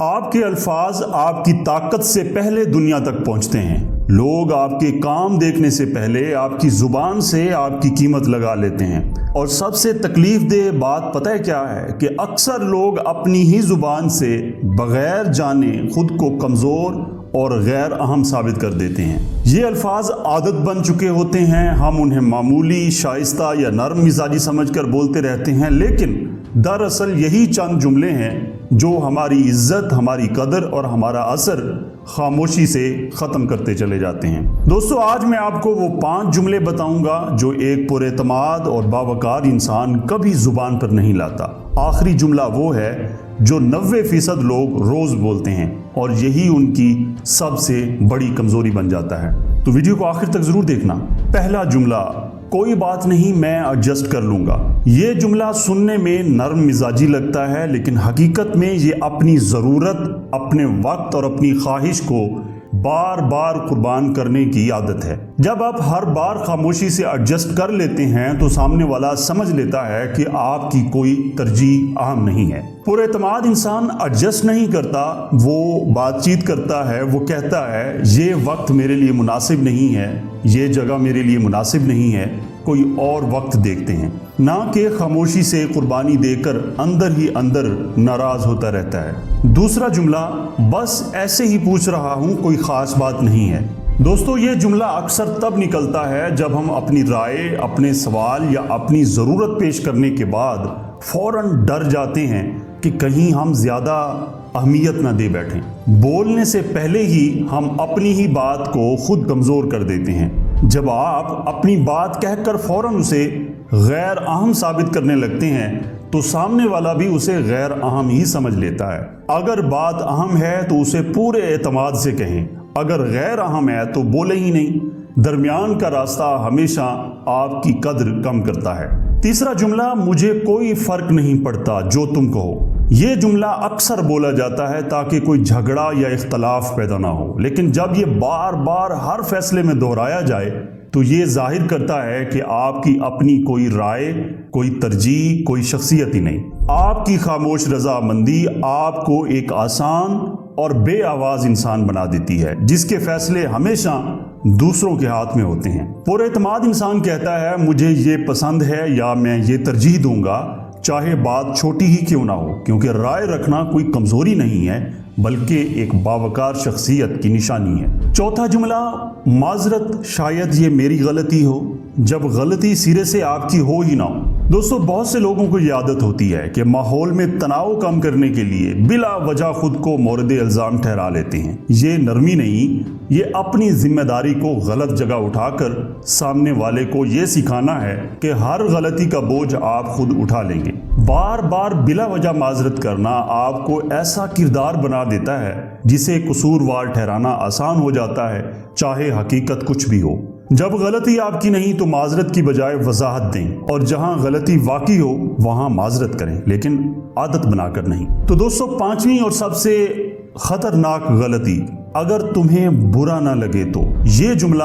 آپ کے الفاظ آپ کی طاقت سے پہلے دنیا تک پہنچتے ہیں۔ لوگ آپ کے کام دیکھنے سے پہلے آپ کی زبان سے آپ کی قیمت لگا لیتے ہیں۔ اور سب سے تکلیف دہ بات پتہ ہے کیا ہے کہ اکثر لوگ اپنی ہی زبان سے بغیر جانے خود کو کمزور اور غیر اہم ثابت کر دیتے ہیں۔ یہ الفاظ عادت بن چکے ہوتے ہیں، ہم انہیں معمولی، شائستہ یا نرم مزاجی سمجھ کر بولتے رہتے ہیں، لیکن دراصل یہی چند جملے ہیں جو ہماری عزت، ہماری قدر اور ہمارا اثر خاموشی سے ختم کرتے چلے جاتے ہیں۔ دوستو، آج میں آپ کو وہ 5 جملے بتاؤں گا جو ایک پر اعتماد اور باوقار انسان کبھی زبان پر نہیں لاتا۔ آخری جملہ وہ ہے جو 90% لوگ روز بولتے ہیں، اور یہی ان کی سب سے بڑی کمزوری بن جاتا ہے۔ تو ویڈیو کو آخر تک ضرور دیکھنا۔ پہلا جملہ، کوئی بات نہیں، میں ایڈجسٹ کر لوں گا۔ یہ جملہ سننے میں نرم مزاجی لگتا ہے، لیکن حقیقت میں یہ اپنی ضرورت، اپنے وقت اور اپنی خواہش کو بار بار قربان کرنے کی عادت ہے۔ جب آپ ہر بار خاموشی سے ایڈجسٹ کر لیتے ہیں تو سامنے والا سمجھ لیتا ہے کہ آپ کی کوئی ترجیح اہم نہیں ہے۔ پر اعتماد انسان ایڈجسٹ نہیں کرتا، وہ بات چیت کرتا ہے، وہ کہتا ہے یہ وقت میرے لیے مناسب نہیں ہے، یہ جگہ میرے لیے مناسب نہیں ہے، کوئی اور وقت دیکھتے ہیں، نہ کہ خاموشی سے قربانی دے کر اندر ہی اندر ناراض ہوتا رہتا ہے۔ دوسرا جملہ، بس ایسے ہی پوچھ رہا ہوں، کوئی خاص بات نہیں ہے۔ دوستو، یہ جملہ اکثر تب نکلتا ہے جب ہم اپنی رائے، اپنے سوال یا اپنی ضرورت پیش کرنے کے بعد فوراً ڈر جاتے ہیں کہ کہیں ہم زیادہ اہمیت نہ دے بیٹھیں۔ بولنے سے پہلے ہی ہم اپنی ہی بات کو خود کمزور کر دیتے ہیں۔ جب آپ اپنی بات کہہ کر فوراً اسے غیر اہم ثابت کرنے لگتے ہیں تو سامنے والا بھی اسے غیر اہم ہی سمجھ لیتا ہے۔ اگر بات اہم ہے تو اسے پورے اعتماد سے کہیں، اگر غیر اہم ہے تو بولے ہی نہیں۔ درمیان کا راستہ ہمیشہ آپ کی قدر کم کرتا ہے۔ تیسرا جملہ، مجھے کوئی فرق نہیں پڑتا جو تم کہو۔ یہ جملہ اکثر بولا جاتا ہے تاکہ کوئی جھگڑا یا اختلاف پیدا نہ ہو، لیکن جب یہ بار بار ہر فیصلے میں دہرایا جائے تو یہ ظاہر کرتا ہے کہ آپ کی اپنی کوئی رائے، کوئی ترجیح، کوئی شخصیت ہی نہیں۔ آپ کی خاموش رضامندی آپ کو ایک آسان اور بے آواز انسان بنا دیتی ہے، جس کے فیصلے ہمیشہ دوسروں کے ہاتھ میں ہوتے ہیں۔ پر اعتماد انسان کہتا ہے مجھے یہ پسند ہے یا میں یہ ترجیح دوں گا، چاہے بات چھوٹی ہی کیوں نہ ہو، کیونکہ رائے رکھنا کوئی کمزوری نہیں ہے بلکہ ایک باوقار شخصیت کی نشانی ہے۔ چوتھا جملہ، معذرت، شاید یہ میری غلطی ہو، جب غلطی سرے سے آپ کی ہو ہی نہ ہو۔ دوستو، بہت سے لوگوں کو یہ عادت ہوتی ہے کہ ماحول میں تناؤ کم کرنے کے لیے بلا وجہ خود کو مورد الزام ٹھہرا لیتے ہیں۔ یہ نرمی نہیں، یہ اپنی ذمہ داری کو غلط جگہ اٹھا کر سامنے والے کو یہ سکھانا ہے کہ ہر غلطی کا بوجھ آپ خود اٹھا لیں گے۔ بار بار بلا وجہ معذرت کرنا آپ کو ایسا کردار بنا دیتا ہے جسے قصوروار ٹھہرانا آسان ہو جاتا ہے، چاہے حقیقت کچھ بھی ہو۔ جب غلطی آپ کی نہیں تو معذرت کی بجائے وضاحت دیں، اور جہاں غلطی واقعی ہو وہاں معذرت کریں، لیکن عادت بنا کر نہیں۔ تو دوستو، 5ویں اور سب سے خطرناک غلطی، اگر تمہیں برا نہ لگے تو۔ یہ جملہ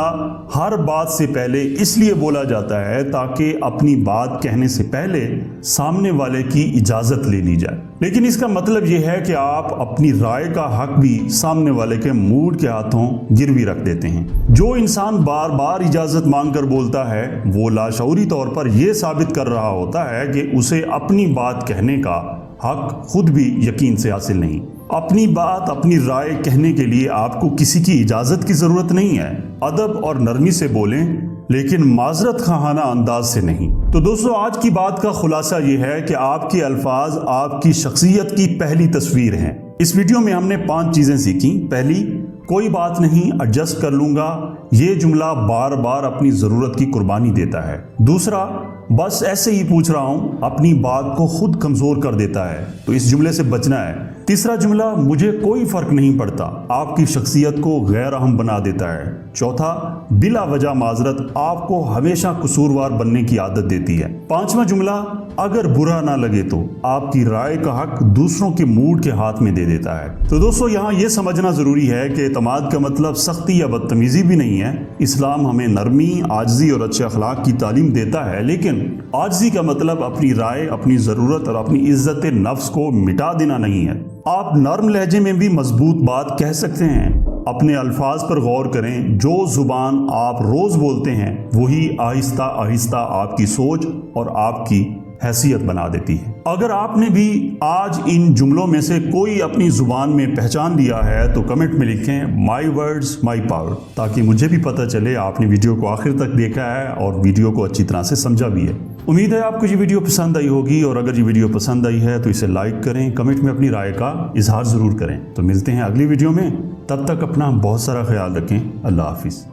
ہر بات سے پہلے اس لیے بولا جاتا ہے تاکہ اپنی بات کہنے سے پہلے سامنے والے کی اجازت لے لی جائے، لیکن اس کا مطلب یہ ہے کہ آپ اپنی رائے کا حق بھی سامنے والے کے موڈ کے ہاتھوں گروی رکھ دیتے ہیں۔ جو انسان بار بار اجازت مانگ کر بولتا ہے وہ لاشعوری طور پر یہ ثابت کر رہا ہوتا ہے کہ اسے اپنی بات کہنے کا حق خود بھی یقین سے حاصل نہیں۔ اپنی بات، اپنی رائے کہنے کے لیے آپ کو کسی کی اجازت کی ضرورت نہیں ہے۔ ادب اور نرمی سے بولیں، لیکن معذرت خواہانہ انداز سے نہیں۔ تو دوستو، آج کی بات کا خلاصہ یہ ہے کہ آپ کے الفاظ آپ کی شخصیت کی پہلی تصویر ہیں۔ اس ویڈیو میں ہم نے 5 چیزیں سیکھیں۔ پہلی، کوئی بات نہیں، ایڈجسٹ کر لوں گا، یہ جملہ بار بار اپنی ضرورت کی قربانی دیتا ہے۔ دوسرا، بس ایسے ہی پوچھ رہا ہوں، اپنی بات کو خود کمزور کر دیتا ہے، تو اس جملے سے بچنا ہے۔ تیسرا جملہ، مجھے کوئی فرق نہیں پڑتا، آپ کی شخصیت کو غیر اہم بنا دیتا ہے۔ چوتھا، بلا وجہ معذرت آپ کو ہمیشہ قصوروار بننے کی عادت دیتی ہے۔ 5واں جملہ، اگر برا نہ لگے تو آپ کی رائے کا حق دوسروں کے موڈ کے ہاتھ میں دے دیتا ہے۔ تو دوستو، یہاں یہ سمجھنا ضروری ہے کہ اعتماد کا مطلب سختی یا بدتمیزی بھی نہیں ہے۔ اسلام ہمیں نرمی، عاجزی اور اچھے اخلاق کی تعلیم دیتا ہے، لیکن عاجزی کا مطلب اپنی رائے، اپنی ضرورت اور اپنی عزت نفس کو مٹا دینا نہیں ہے۔ آپ نرم لہجے میں بھی مضبوط بات کہہ سکتے ہیں۔ اپنے الفاظ پر غور کریں، جو زبان آپ روز بولتے ہیں وہی آہستہ آہستہ آپ کی سوچ اور آپ کی حیثیت بنا دیتی ہے۔ اگر آپ نے بھی آج ان جملوں میں سے کوئی اپنی زبان میں پہچان لیا ہے تو کمنٹ میں لکھیں مائی ورڈز مائی پاور، تاکہ مجھے بھی پتہ چلے آپ نے ویڈیو کو آخر تک دیکھا ہے اور ویڈیو کو اچھی طرح سے سمجھا بھی ہے۔ امید ہے آپ کو یہ ویڈیو پسند آئی ہوگی، اور اگر یہ ویڈیو پسند آئی ہے تو اسے لائک کریں، کمنٹ میں اپنی رائے کا اظہار ضرور کریں۔ تو ملتے ہیں اگلی ویڈیو میں، تب تک اپنا بہت سارا خیال رکھیں۔ اللہ حافظ۔